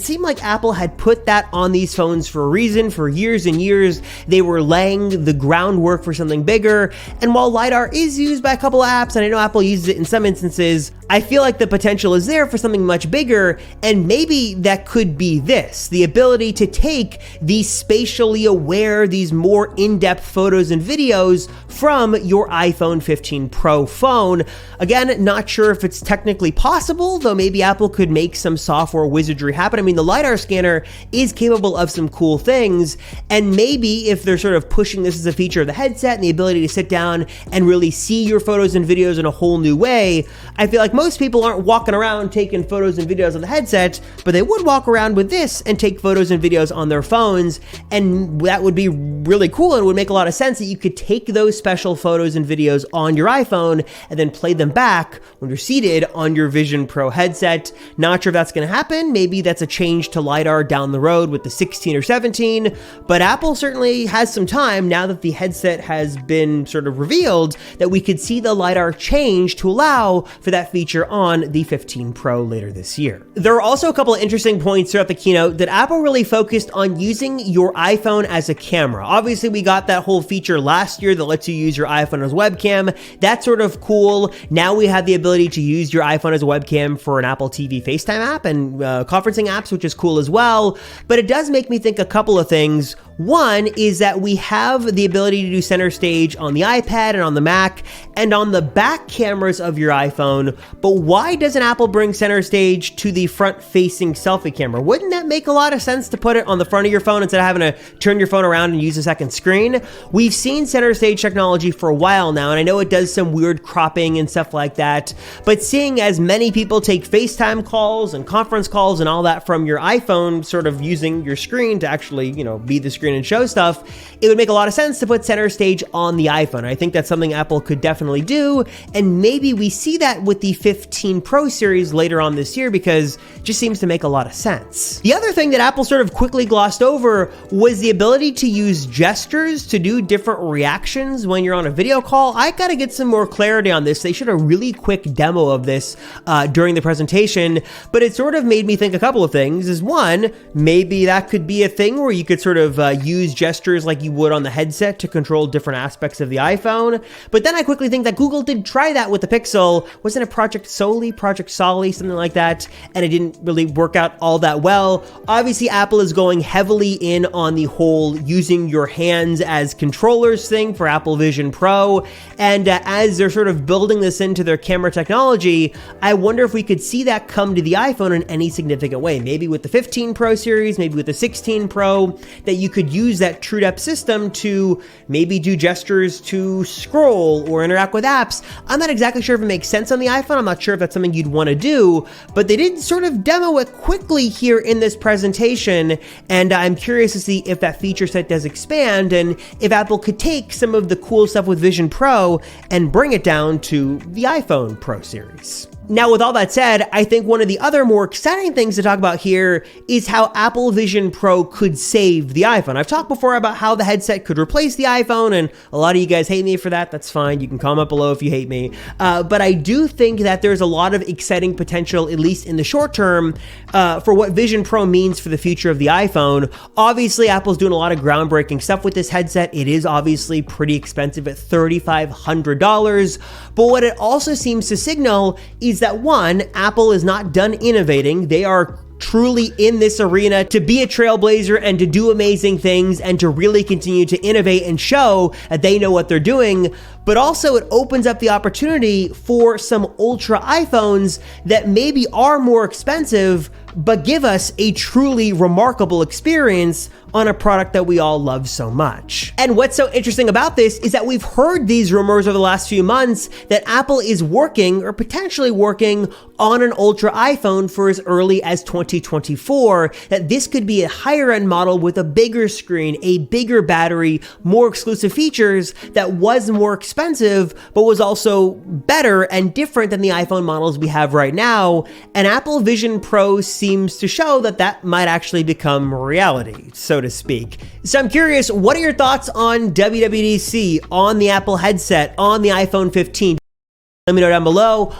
It seemed like Apple had put that on these phones for a reason. For years and years, they were laying the groundwork for something bigger. And while LiDAR is used by a couple of apps, and I know Apple uses it in some instances, I feel like the potential is there for something much bigger. And maybe that could be this, the ability to take these spatially aware, these more in-depth photos and videos from your iPhone 15 Pro phone. Again, not sure if it's technically possible, though maybe Apple could make some software wizardry happen. I mean, the LiDAR scanner is capable of some cool things, and maybe if they're sort of pushing this as a feature of the headset and the ability to sit down and really see your photos and videos in a whole new way, I feel like most people aren't walking around taking photos and videos on the headset, but they would walk around with this and take photos and videos on their phones, and that would be really cool and would make a lot of sense that you could take those special photos and videos on your iPhone and then play them back when you're seated on your Vision Pro headset. Not sure if that's going to happen. Maybe that's a change to LiDAR down the road with the 16 or 17, but Apple certainly has some time now that the headset has been sort of revealed that we could see the LiDAR change to allow for that feature on the 15 Pro later this year. There are also a couple of interesting points throughout the keynote that Apple really focused on using your iPhone as a camera. Obviously, we got that whole feature last year that lets you use your iPhone as a webcam. That's sort of cool. Now we have the ability to use your iPhone as a webcam for an Apple TV FaceTime app and conferencing apps, which is cool as well. But it does make me think a couple of things. One is that we have the ability to do center stage on the iPad and on the Mac and on the back cameras of your iPhone, but why doesn't Apple bring center stage to the front-facing selfie camera? Wouldn't that make a lot of sense to put it on the front of your phone instead of having to turn your phone around and use a second screen? We've seen center stage technology for a while now, and I know it does some weird cropping and stuff like that, but seeing as many people take FaceTime calls and conference calls and all that from your iPhone, sort of using your screen to actually, be the screen and show stuff, it would make a lot of sense to put center stage on the iPhone. I think that's something Apple could definitely do, and maybe we see that with the 15 Pro series later on this year because it just seems to make a lot of sense. The other thing that Apple sort of quickly glossed over was the ability to use gestures to do different reactions when you're on a video call. I gotta get some more clarity on this. They showed a really quick demo of this during the presentation, but it sort of made me think a couple of things. Is one, maybe that could be a thing where you could sort of use gestures like you would on the headset to control different aspects of the iPhone. But then I quickly think that Google did try that with the Pixel. Wasn't it Project Soli, something like that? And it didn't really work out all that well. Obviously, Apple is going heavily in on the whole using your hands as controllers thing for Apple Vision Pro. And as they're sort of building this into their camera technology, I wonder if we could see that come to the iPhone in any significant way. Maybe with the 15 Pro series, maybe with the 16 Pro, that you could use that true depth system to maybe do gestures to scroll or interact with apps. I'm not exactly sure if it makes sense on the iPhone. I'm not sure if that's something you'd want to do, but they did sort of demo it quickly here in this presentation, and I'm curious to see if that feature set does expand and if Apple could take some of the cool stuff with Vision Pro and bring it down to the iPhone Pro series. Now, with all that said, I think one of the other more exciting things to talk about here is how Apple Vision Pro could save the iPhone. I've talked before about how the headset could replace the iPhone, and a lot of you guys hate me for that. That's fine. You can comment below if you hate me. But I do think that there's a lot of exciting potential, at least in the short term, for what Vision Pro means for the future of the iPhone. Obviously, Apple's doing a lot of groundbreaking stuff with this headset. It is obviously pretty expensive at $3,500. But what it also seems to signal is that one, Apple is not done innovating. They are truly in this arena to be a trailblazer and to do amazing things and to really continue to innovate and show that they know what they're doing. But also it opens up the opportunity for some ultra iPhones that maybe are more expensive, but give us a truly remarkable experience on a product that we all love so much. And what's so interesting about this is that we've heard these rumors over the last few months that Apple is working or potentially working on an ultra iPhone for as early as 2024, that this could be a higher end model with a bigger screen, a bigger battery, more exclusive features that was more expensive, but was also better and different than the iPhone models we have right now. And Apple Vision Pro seems to show that that might actually become reality, so to speak. So I'm curious, what are your thoughts on WWDC, on the Apple headset, on the iPhone 15? Let me know down below.